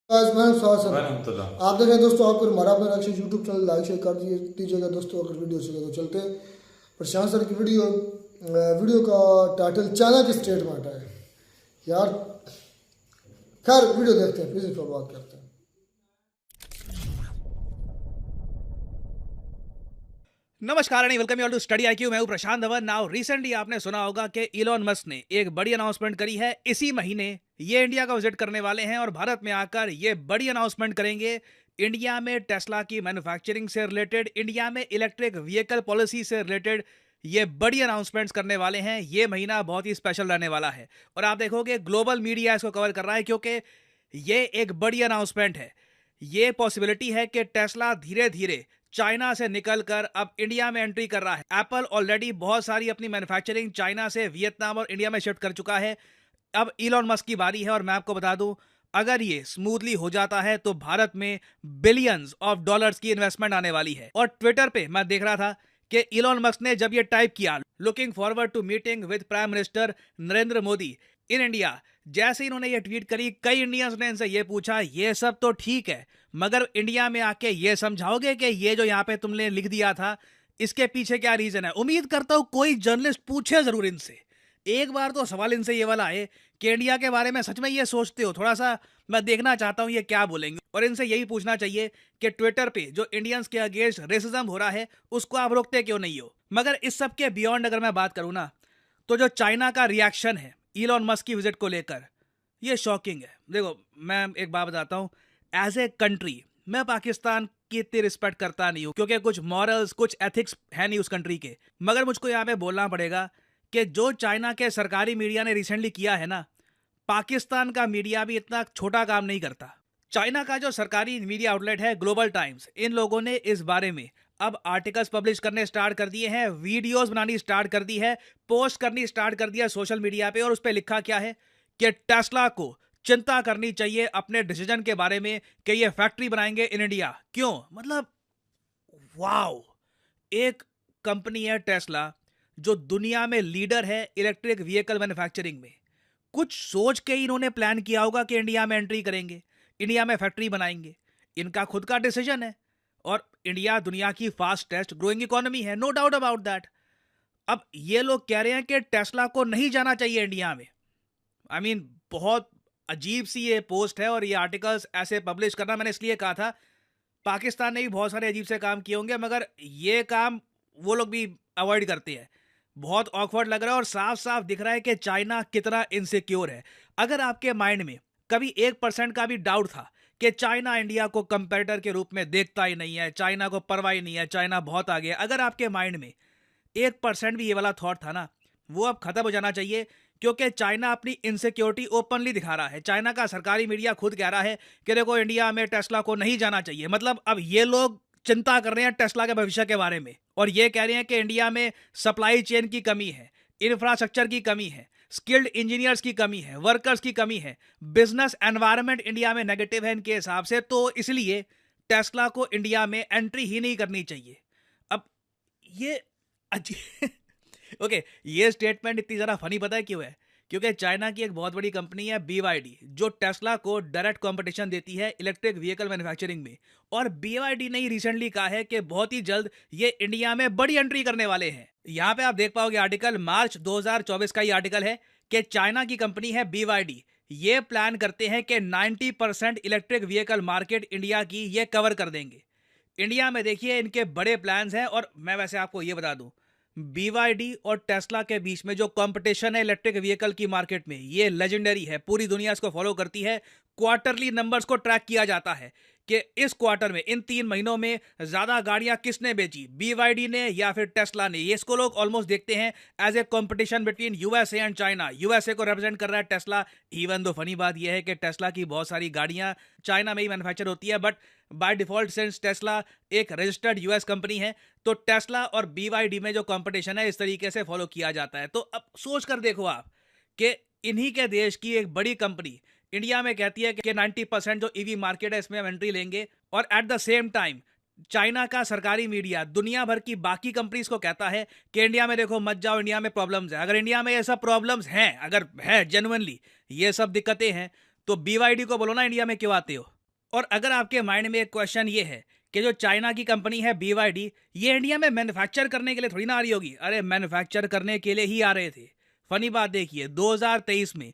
आप देख रहे हैं दोस्तों, आपको हमारा अपना रक्षी यूट्यूब चैनल लाइक शेयर कर दीजिएगा दोस्तों। अगर वीडियो अच्छी लगे तो चलते हैं प्रशांत सर की वीडियो का टाइटल चाइना की स्टेटमेंट है यार। खैर वीडियो देखते हैं, फिर इस पर बात करते हैं। नमस्कार and welcome you all to Study IQ. मैं हूं प्रशांत धवन। नाउ रिसेंटली आपने सुना होगा कि इलॉन मस्क ने एक बड़ी अनाउंसमेंट करी है। इसी महीने ये इंडिया का विजिट करने वाले हैं और भारत में आकर ये बड़ी अनाउंसमेंट करेंगे। इंडिया में टेस्ला की मैन्युफैक्चरिंग से रिलेटेड, इंडिया में इलेक्ट्रिक व्हीकल पॉलिसी से रिलेटेड ये बड़ी अनाउंसमेंट्स करने वाले हैं। ये महीना बहुत ही स्पेशल रहने वाला है और आप देखोगे ग्लोबल मीडिया इसको कवर कर रहा है क्योंकि ये एक बड़ी अनाउंसमेंट है। ये पॉसिबिलिटी है कि टेस्ला धीरे धीरे चाइना से निकलकर अब इंडिया में एंट्री कर रहा है। एप्पल ऑलरेडी बहुत सारी अपनी मैन्युफैक्चरिंग चाइना से वियतनाम और इंडिया में शिफ्ट कर चुका है। अब इलॉन मस्क की बारी है और मैं आपको बता दूं, अगर ये स्मूथली हो जाता है तो भारत में बिलियंस ऑफ डॉलर्स की इन्वेस्टमेंट आने वाली है। और ट्विटर पे मैं देख रहा था कि इलॉन मस्क ने जब ये टाइप किया, looking forward to meeting with prime minister Narendra Modi in India, जैसे इन्होंने ये ट्वीट करी, कई इंडियंस ने इनसे ये पूछा, ये सब तो ठीक है मगर इंडिया में आके ये समझाओगे कि ये जो यहाँ पे तुमने लिख दिया था इसके पीछे क्या रीजन है। उम्मीद करता हूं कोई जर्नलिस्ट पूछे जरूर इनसे, एक बार तो सवाल इनसे ये वाला आए कि इंडिया के बारे में सच में ये सोचते हो। थोड़ा सा मैं देखना चाहता हूं ये क्या बोलेंगे। और इनसे यही पूछना चाहिए कि ट्विटर पे जो इंडियंस के अगेंस्ट रेसिज्म हो रहा है उसको आप रोकते क्यों नहीं हो। मगर इस सब के बियॉन्ड अगर मैं बात करूं ना, तो जो चाइना का रिएक्शन है इलॉन मस्क की विजिट को लेकर, ये शॉकिंग है। देखो मैं एक बात बताता हूँ, एज ए कंट्री मैं पाकिस्तान की इतनी रिस्पेक्ट करता नहीं हूँ क्योंकि कुछ मॉरल्स कुछ एथिक्स है नहीं उस कंट्री के। मगर मुझको यहाँ पे बोलना पड़ेगा कि जो चाइना के सरकारी मीडिया ने रिसेंटली किया है ना, पाकिस्तान का मीडिया भी इतना छोटा काम नहीं करता। चाइना का जो सरकारी मीडिया आउटलेट है ग्लोबल टाइम्स, इन लोगों ने इस बारे में अब आर्टिकल्स पब्लिश करने स्टार्ट कर दिए हैं, वीडियोस बनानी स्टार्ट कर दी है, पोस्ट करनी स्टार्ट कर दिया सोशल मीडिया पे। और उस पर लिखा क्या है कि टेस्ला को चिंता करनी चाहिए अपने डिसीजन के बारे में कि ये फैक्ट्री बनाएंगे इन इंडिया। क्यों? मतलब वाओ, एक कंपनी है टेस्ला जो दुनिया में लीडर है इलेक्ट्रिक व्हीकल मैन्युफैक्चरिंग में। कुछ सोच के इन्होंने प्लान किया होगा कि इंडिया में एंट्री करेंगे, इंडिया में फैक्ट्री बनाएंगे। इनका खुद का डिसीजन है और इंडिया दुनिया की फास्टेस्ट ग्रोइंग इकोनॉमी है, नो डाउट अबाउट दैट। अब ये लोग कह रहे हैं कि टेस्ला को नहीं जाना चाहिए इंडिया में। आई मीन बहुत अजीब सी ये पोस्ट है और ये आर्टिकल्स ऐसे पब्लिश करना, मैंने इसलिए कहा था पाकिस्तान ने भी बहुत सारे अजीब से काम किए होंगे मगर ये काम वो लोग भी अवॉइड करते हैं। बहुत ऑकवर्ड लग रहा है और साफ साफ दिख रहा है कि चाइना कितना इनसिक्योर है। अगर आपके माइंड में कभी 1% का भी डाउट था कि चाइना इंडिया को कंपेटिटर के रूप में देखता ही नहीं है, चाइना को परवाह ही नहीं है, चाइना बहुत आगे है, अगर आपके माइंड में 1% भी ये वाला थॉट था ना, वो अब खत्म हो जाना चाहिए। क्योंकि चाइना अपनी इनसिक्योरिटी ओपनली दिखा रहा है। चाइना का सरकारी मीडिया खुद कह रहा है कि देखो इंडिया में टेस्ला को नहीं जाना चाहिए। मतलब अब ये लोग चिंता कर रहे हैं टेस्ला के भविष्य के बारे में और ये कह रहे हैं कि इंडिया में सप्लाई चेन की कमी है, इंफ्रास्ट्रक्चर की कमी है, स्किल्ड इंजीनियर्स की कमी है, वर्कर्स की कमी है, बिजनेस एनवायरनमेंट इंडिया में नेगेटिव है इनके हिसाब से, तो इसलिए टेस्ला को इंडिया में एंट्री ही नहीं करनी चाहिए। अब ये ओके, ये स्टेटमेंट इतनी ज़्यादा फनी पता है क्यों है? क्योंकि चाइना की एक बहुत बड़ी कंपनी है BYD, जो टेस्ला को डायरेक्ट कंपटीशन देती है इलेक्ट्रिक व्हीकल मैन्युफैक्चरिंग में। और BYD ने ही रिसेंटली कहा है कि बहुत ही जल्द ये इंडिया में बड़ी एंट्री करने वाले हैं। यहाँ पे आप देख पाओगे आर्टिकल, मार्च 2024 का ये आर्टिकल है कि चाइना की कंपनी है BYD, ये प्लान करते हैं कि 90% इलेक्ट्रिक व्हीकल मार्केट इंडिया की ये कवर कर देंगे। इंडिया में देखिए इनके बड़े प्लान्स हैं। और मैं वैसे आपको ये बता दूं, BYD और टेस्ला के बीच में जो कंपटीशन है इलेक्ट्रिक व्हीकल की मार्केट में, ये लेजेंडरी है। पूरी दुनिया इसको फॉलो करती है। क्वार्टरली नंबर्स को ट्रैक किया जाता है कि इस क्वार्टर में, इन 3 महीनों में ज्यादा गाड़ियां किसने बेची, BYD ने या फिर टेस्ला ने। ये इसको लोग ऑलमोस्ट देखते हैं as a competition between USA and China. USA को रिप्रेजेंट कर रहा है टेस्ला। इवन दो फनी बात यह है कि टेस्ला की बहुत सारी गाड़ियां चाइना में ही मैन्युफैक्चर होती है, but by default since Tesla एक रजिस्टर्ड US कंपनी है, तो टेस्ला और BYD में जो कंपटीशन है इस तरीके से फॉलो किया जाता है। तो अब सोच कर देखो आप कि इन्हीं के देश की एक बड़ी कंपनी इंडिया में कहती है कि 90% जो EV मार्केट है इसमें हम एंट्री लेंगे, और at the same time China का सरकारी मीडिया दुनिया भर की बाकी कंपनीज को कहता है कि इंडिया में देखो मत जाओ, इंडिया में प्रॉब्लम्स है। अगर इंडिया में ये सब प्रॉब्लम्स हैं, अगर है जेन्युइनली ये सब दिक्कतें हैं, तो BYD को बोलो ना इंडिया में क्यों आते हो। और अगर आपके माइंड में एक क्वेश्चन ये है कि जो चाइना की कंपनी है BYD, ये इंडिया में मैन्युफैक्चर करने के लिए थोड़ी ना आ रही होगी। अरे मैन्युफैक्चर करने के लिए ही आ रहे थे। फनी बात देखिए, 2023 में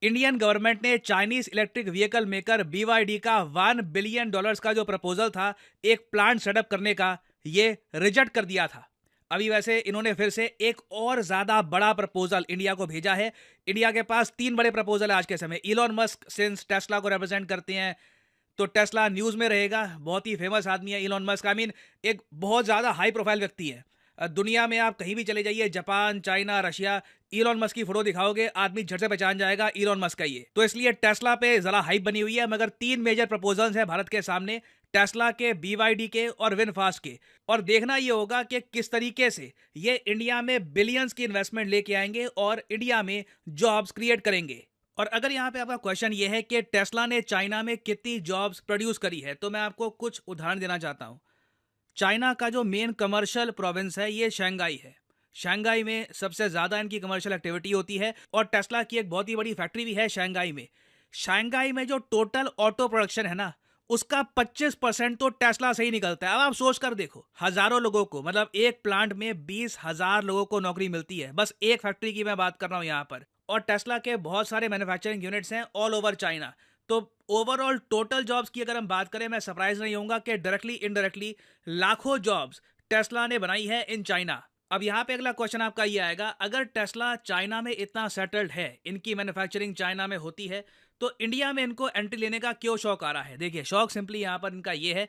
इंडियन गवर्नमेंट ने Chinese electric vehicle maker BYD का $1 बिलियन का जो प्रपोजल था एक प्लांट सेटअप करने का, ये रिजेक्ट कर दिया था। अभी वैसे इन्होंने फिर से एक और ज्यादा बड़ा प्रपोजल इंडिया को भेजा है। इंडिया के पास 3 बड़े प्रपोजल है आज के समय। इलॉन मस्क सिंस टेस्ला को रिप्रेजेंट करते हैं, तो टेस्ला न्यूज़ में रहेगा। बहुत ही फेमस आदमी है इलॉन मस्क। आई मीन एक बहुत ज़्यादा हाई प्रोफाइल व्यक्ति है। दुनिया में आप कहीं भी चले जाइए, Japan, China, Russia, Elon Musk की फोटो दिखाओगे, आदमी झट से पहचान जाएगा इलॉन मस्क का ये। तो इसलिए टेस्ला पे ज़रा हाइप बनी हुई है। मगर 3 मेजर प्रपोजल्स हैं भारत के सामने, टेस्ला के, BYD के और विनफास्ट के। और देखना ये होगा कि किस तरीके से ये इंडिया में बिलियंस की इन्वेस्टमेंट लेके आएंगे और इंडिया में जॉब्स क्रिएट करेंगे। और अगर यहाँ पे आपका क्वेश्चन ये है कि टेस्ला ने चाइना में कितनी जॉब्स प्रोड्यूस करी है, तो मैं आपको कुछ उदाहरण देना चाहता हूँ। चाइना का जो मेन कमर्शियल प्रोविंस है ये शंघाई है। शंघाई में सबसे ज़्यादा इनकी कमर्शियल एक्टिविटी होती है और टेस्ला की एक बहुत ही बड़ी फैक्ट्री भी है शंघाई में। शंघाई में जो टोटल ऑटो प्रोडक्शन है ना, उसका 25% तो टेस्ला से ही निकलता है। अब आप सोच कर देखो, हज़ारों लोगों को, मतलब एक प्लांट में 20,000 लोगों को नौकरी मिलती है। बस एक फैक्ट्री की मैं बात कर रहा हूँ यहाँ पर। और टेस्ला के बहुत सारे मैन्युफैक्चरिंग यूनिट्स हैं ऑल ओवर चाइना। तो ओवरऑल टोटल जॉब्स की अगर हम बात करें, मैं सरप्राइज नहीं होऊंगा कि डायरेक्टली इनडायरेक्टली लाखों जॉब्स टेस्ला ने बनाई है इन चाइना। अब यहाँ पे अगला क्वेश्चन आपका ये आएगा, अगर टेस्ला चाइना में इतना सेटल्ड है, इनकी मैन्युफैक्चरिंग चाइना में होती है, तो इंडिया में इनको एंट्री लेने का क्यों शौक आ रहा है? देखिए, शौक सिंपली यहाँ पर इनका ये है,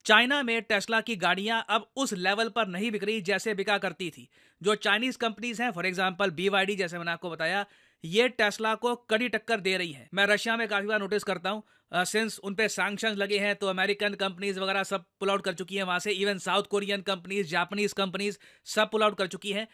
चाइना में टेस्ला की गाड़ियां अब उस लेवल पर नहीं बिक रही जैसे बिका करती थी। जो चाइनीज कंपनीज हैं, फॉर एग्जांपल BYD, जैसे मैंने आपको बताया, ये टेस्ला को कड़ी टक्कर दे रही है। मैं रशिया में काफ़ी बार नोटिस करता हूँ, सिंस उन पे सैंक्शंस लगे हैं तो अमेरिकन कंपनीज वगैरह सब पुल आउट कर चुकी हैं वहाँ से। Even south Korean companies, Japanese companies सब पुल आउट कर चुकी हैं।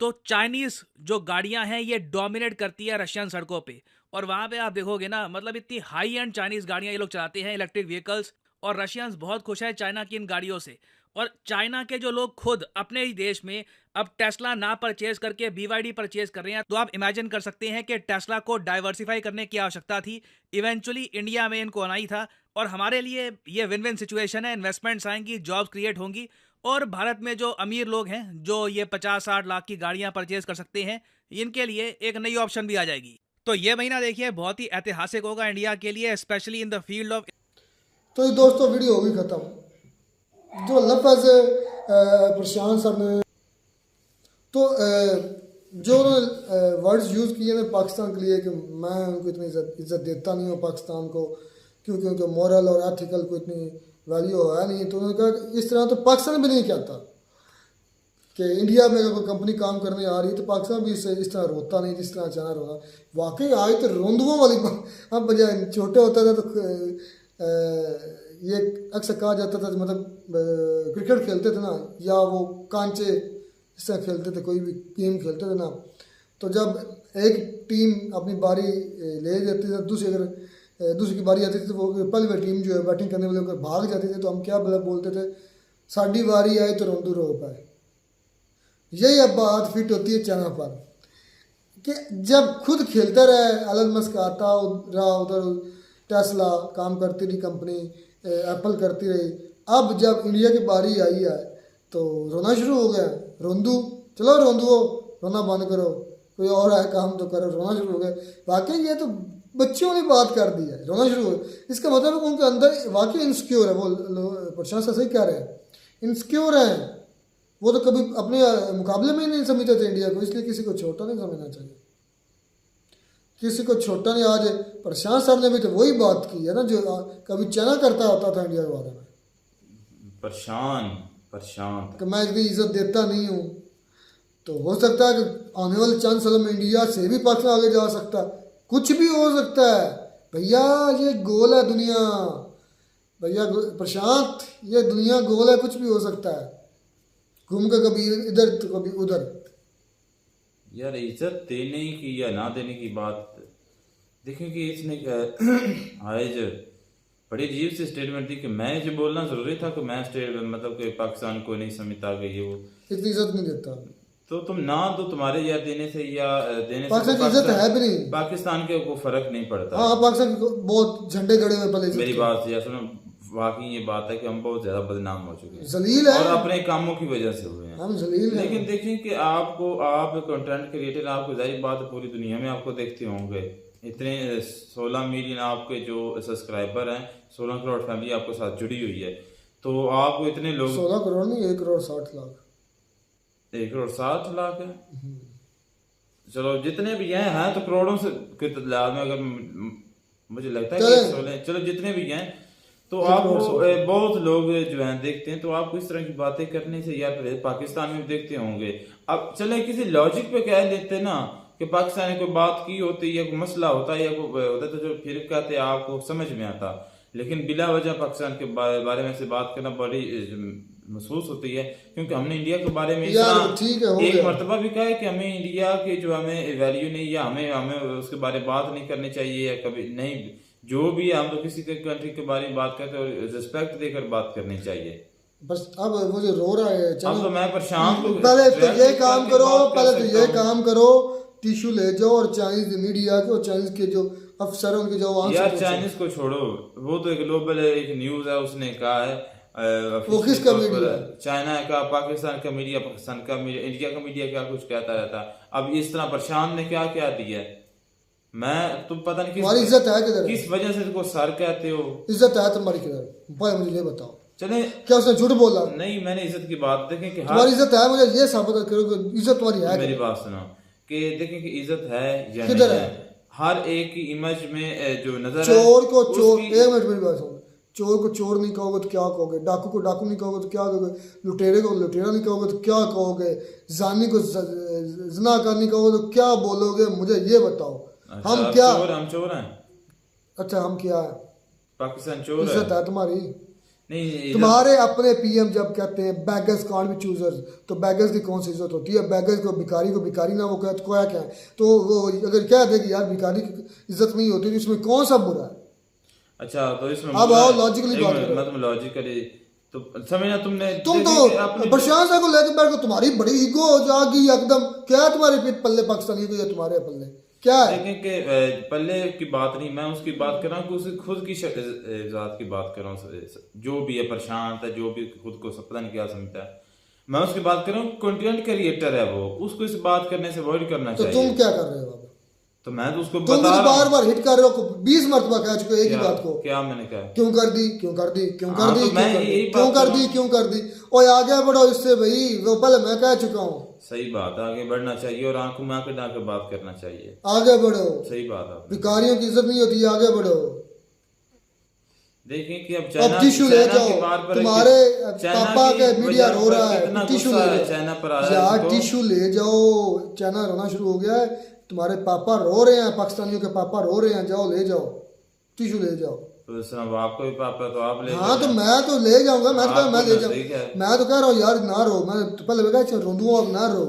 तो चाइनीज जो गाड़ियां हैं ये डोमिनेट करती है रशियन सड़कों पे। और वहाँ पे आप देखोगे ना, मतलब इतनी हाई एंड चाइनीज गाड़ियां ये लोग चलाते हैं, इलेक्ट्रिक व्हीकल्स। और रशियंस बहुत खुश है चाइना की इन गाड़ियों से। और चाइना के जो लोग खुद अपने ही देश में अब टेस्ला ना परचेज करके BYD परचेज कर रहे हैं, तो आप इमेजिन कर सकते हैं कि टेस्ला को डाइवर्सिफाई करने की आवश्यकता थी। इवेंचुअली इंडिया में इनको आना ही था और हमारे लिए ये विन विन सिचुएशन है। इन्वेस्टमेंट्स आएंगी, जॉब्स क्रिएट होंगी और भारत में जो अमीर लोग हैं जो ये 50-60 लाख की गाड़ियां परचेज कर सकते हैं, इनके लिए एक नई ऑप्शन भी आ जाएगी। तो ये महीना देखिए बहुत ही ऐतिहासिक होगा इंडिया के लिए, specially in the field of. तो ये दोस्तों वीडियो होगी ख़त्म। जो लफ्ज़ प्रशांत सर ने तो जो वर्ड्स यूज़ किए ना पाकिस्तान के लिए, कि मैं उनको इतनी इज्जत देता नहीं हूँ पाकिस्तान को, क्योंकि उनके मॉरल और एथिकल को इतनी वैल्यू है नहीं। तो उन्होंने कहा इस तरह तो पाकिस्तान भी नहीं कहता कि इंडिया में अगर कोई कंपनी काम करने आ रही है तो पाकिस्तान भी इस तरह रोता नहीं जिस तरह चाइना रोता। वाकई आज तो रोंदुओं वाली अब जब छोटे होता था तो ये अक्सर कहा जाता था, मतलब क्रिकेट खेलते थे ना, या वो कांचे इस तरह खेलते थे, कोई भी गेम खेलते थे ना, तो जब एक टीम अपनी बारी ले जाती थी, दूसरी की बारी आती थी, तो वो पहली टीम जो है बैटिंग करने वाले होकर भाग जाती थी, तो हम क्या बोलते थे, साड़ी बारी आए तो रोंदू रो पाए। यही अब बात फिट होती है चाइना पर, कि जब खुद खेलता रहे, एलन मस्क आता रहा, उधर टेस्ला काम करती रही कंपनी, एप्पल करती रही, अब जब इंडिया की बारी आई है तो रोना शुरू हो गया। रोंदू, चलो रोंदुओ, रोना बंद करो, कोई और है काम तो करो, रोना शुरू हो गया। वाकई ये तो बच्चों ने बात कर दी है, रोना शुरू हो गया। इसका मतलब उनके अंदर वाकई इनसिक्योर है। वो प्रशांत सर सही कह रहे हैं, इनसिक्योर हैं वो। तो कभी अपने मुकाबले में ही नहीं समझते थे इंडिया को, इसलिए किसी को छोटा नहीं समझना चाहिए, किसी को छोटा नहीं। आज प्रशांत सर ने भी तो वही बात की है ना जो कभी चाइना करता होता था इंडिया के बारे में। प्रशांत कि मैं इतनी इज्जत देता नहीं हूँ, तो हो सकता है कि आने वाले चंद सालों में इंडिया से भी पाकिस्तान आगे जा सकता है, कुछ भी हो सकता है भैया। ये गोल है दुनिया भैया, प्रशांत, ये दुनिया गोल है, कुछ भी हो सकता है। घूम कर कभी इधर तो कभी उधर। यार इज्जत देने की या ना देने की बात देखें कि इसने आज बड़ी अजीब सी स्टेटमेंट थी कि मैं जो बोलना जरूरी था कि मैं मतलब कि पाकिस्तान को नहीं समझता कि ये वो इतनी इज्जत नहीं देता। तो तुम ना तो तुम्हारे या देने से या देने से पाकिस्तान की इज्जत है भी नहीं। पाकिस्तान के को फर्क नहीं पड़ता। हाँ पाकिस्तान को बहुत झंडे गड़े हुए पहले मेरी बात से सुनो, वाकई ये बात है कि हम बहुत ज्यादा बदनाम हो चुके हैं, जलील है, और अपने कामों की वजह से हुए हैं हम जलील हैं। लेकिन देखें कि आप कंटेंट क्रिएटर, आपको जाहिर बात है पूरी दुनिया में आपको देखते होंगे, इतने 16 मिलियन आपके जो सब्सक्राइबर हैं, 16 करोड़ फैमिली आपके साथ जुड़ी हुई है, तो आपको इतने लोग 16 करोड़ नहीं, 1 करोड़ 60 लाख, 1 करोड़ 60 लाख है। चलो जितने भी हैं तो करोड़ों से के तादाद में, अगर मुझे लगता है कि 16, चलो जितने भी हैं, तो आपको बहुत लोग जो हैं देखते हैं, तो आपको इस तरह की बातें करने से, यार पाकिस्तान में देखते होंगे, अब चले किसी लॉजिक पे कह लेते ना कि पाकिस्तान ने कोई बात की होती या कोई मसला होता है या कोई होता, तो जो फिर कहते आपको समझ में आता, लेकिन बिला वजह पाकिस्तान के बारे में से बात करना बड़ी महसूस होती है, क्योंकि हमने इंडिया के बारे में एक मरतबा भी कहा है कि हमें इंडिया के जो हमें वैल्यू नहीं, या हमें उसके बारे में बात नहीं करनी चाहिए, या कभी नहीं, जो भी हम तो किसी के कंट्री के बारे में बात करते हैं रिस्पेक्ट देकर बात करनी चाहिए। बस अब वो जो रो रहा है, अब तो मैं परेशान हूं। पहले तो ये काम करो, टिश्यू ले जाओ और चाइनीज मीडिया के और चाइनीज के जो अफसर हैं उनके जो यार चाइनीज को छोड़ो, वो तो एक ग्लोबल एक न्यूज है, उसने कहा है वो किसका मीडिया, चाइना का, पाकिस्तान का मीडिया, पाकिस्तान का मीडिया, इंडिया का मीडिया क्या कुछ कहता रहता। अब इस तरह प्रशांत ने क्या क्या दिया, मैं तुम पता नहीं तुम्हारी इज्जत है किधर, किस वजह से तुमको सर कहते हो, इज्जत है तुम्हारी किधर, भाई मुझे ये बताओ। चले क्या उसने झूठ बोला? नहीं, मैंने इज्जत की बात देखें कि तुम्हारी इज्जत है, मुझे ये साबित करो कि इज्जत तुम्हारी है। मेरी बात सुनो कि देखें कि इज्जत है या नहीं है, हर एक की इमेज में जो नजर चोर को चोर, एक मिनट मेरी बात सुनो, चोर को चोर नहीं कहोगे तो क्या कहोगे, डाकू को डाकू नहीं कहोगे तो क्या कहोगे, लुटेरे को लुटेरा नहीं कहोगे तो क्या कहोगे, जानी को ज़िनाकार नहीं कहोगे तो क्या बोलोगे, मुझे ये बताओ। अच्छा, हम क्या, हम चोर हैं? अच्छा हम क्या है? पाकिस्तान चोर है? इज्जत है तुम्हारी नहीं? तुम्हारे अपने पीएम जब कहते हैं बेगर्स कांट बी चूजर्स, तो बेगर्स की कौन सी इज्जत होती है? बेगर्स को भिखारी ना वो कहते कोया क्या है, तो वो अगर कह दे कि यार भिखारी की इज्जत नहीं होती तो इसमें कौन सा बुरा है? अच्छा तो इसमें अब आओ लॉजिकली बात करो, मतलब लॉजिकली तो समझना तुमने, तुम तो प्रशांत को लेकर बैठ को तुम्हारी बड़ी ईगो आ गई एकदम, क्या तुम्हारे पल्ले पाकिस्तानी को या तुम्हारे पल्ले क्या है? देखें कि पल्ले की बात नहीं, मैं उसकी बात कर रहा हूँ कि उसकी खुद की जात की बात कर रहा हूँ, जो भी है प्रशांत है, जो भी खुद को पता नहीं क्या समझता है, मैं उसकी बात कर रहा हूँ, कंटेंट क्रिएटर है वो, उसको इस बात करने से अवॉइड करना चाहिए। तो तुम क्या कर रहे हो? तो मैं तो उसको तुम बता बार बार हिट कर रहे हो, 20 मरतबा कह चुके एक ही बात को। क्या मैंने कहा? क्यों कर दी, क्यों कर दी, क्यों कर दी, क्यों कर दी? और आगे बढ़ो इससे भाई, वो पहले मैं कह चुका हूँ। सही बात, आगे बढ़ना चाहिए और आंखों में आंखें डाल के बात करना चाहिए, आगे बढ़ो। सही बात है, भिखारियों की इज्जत नहीं होती, आगे बढ़ो। देखें कि अब चाइना टिश्यू ले जाओ, तुम्हारे पापा के मीडिया रो रहा है, टिश्यू ले जाओ यार, टिश्यू ले जाओ, चाइना रोना शुरू हो गया है, तुम्हारे पापा रो रहे हैं, पाकिस्तानियों के पापा रो रहे हैं, जाओ ले जाओ, टिश्यू ले जाओ। तो आपको भी पापा तो आप ले, हाँ तो मैं तो ले जाऊंगा, मैं ले जाऊंगा, मैं तो कह रहा हूँ यार ना रो, मैं तो पहले लगा रो दूँ अब ना रो,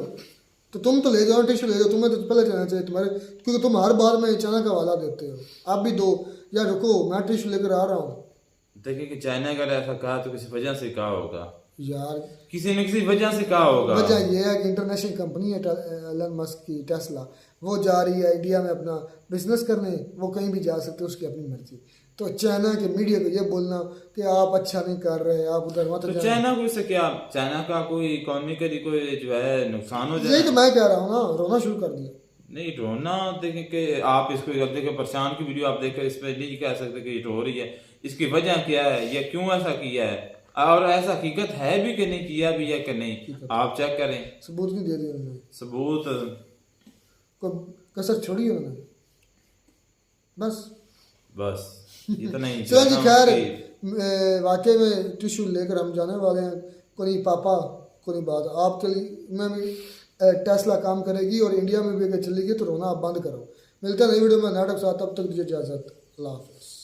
तो तुम तो ले जाओ, टिश्यू ले जाओ, तुम्हें तो पहले जाना चाहिए तुम्हारे, क्योंकि तुम हर बार में चाइना का हवाला देते हो, आप भी दो या रुको, मैं टिश्यू लेकर आ रहा हूँ। देखिए कि चाइना अगर ऐसा कहा तो किसी वजह से कहा होगा यार, किसी न किसी वजह से कहा होगा। वजह ये है कि इंटरनेशनल कंपनी है एलन मस्क की टेस्ला, वो जा रही है इंडिया में अपना बिजनेस करने, वो कहीं भी जा सकते, उसकी अपनी मर्जी। तो चाइना के मीडिया को ये बोलना कि आप अच्छा नहीं कर रहे, आप उधर मत तो चाइना को इससे क्या, चाइना का कोई इकोनॉमिकली कोई जो है नुकसान हो जाए, यही तो मैं कह रहा हूँ ना, रोना शुरू कर दिया। नहीं रोना, देखें कि आप इसको अब देखें परेशान की वीडियो आप देखकर इस पर नहीं कह सकते कि ये रो रही है, इसकी वजह क्या है या क्यों ऐसा किया है, और ऐसा हकीकत है भी कि नहीं किया भी है कि नहीं, आप चेक करें। सबूत नहीं दे दिया उन्होंने, सबूत को कसर छोड़ी उन्होंने, बस इतना ही। चलो जी, खैर वाकई में टिश्यू लेकर हम जाने वाले हैं, कोई पापा कोई बात, आपके लिए मैं भी टेस्ला काम करेगी और इंडिया में भी अगर चलेगी तो रोना आप बंद करो। मिलते हैं नई वीडियो में नाटक साथ, तब तक दीजिए इजाजत, अल्लाह हाफिज़।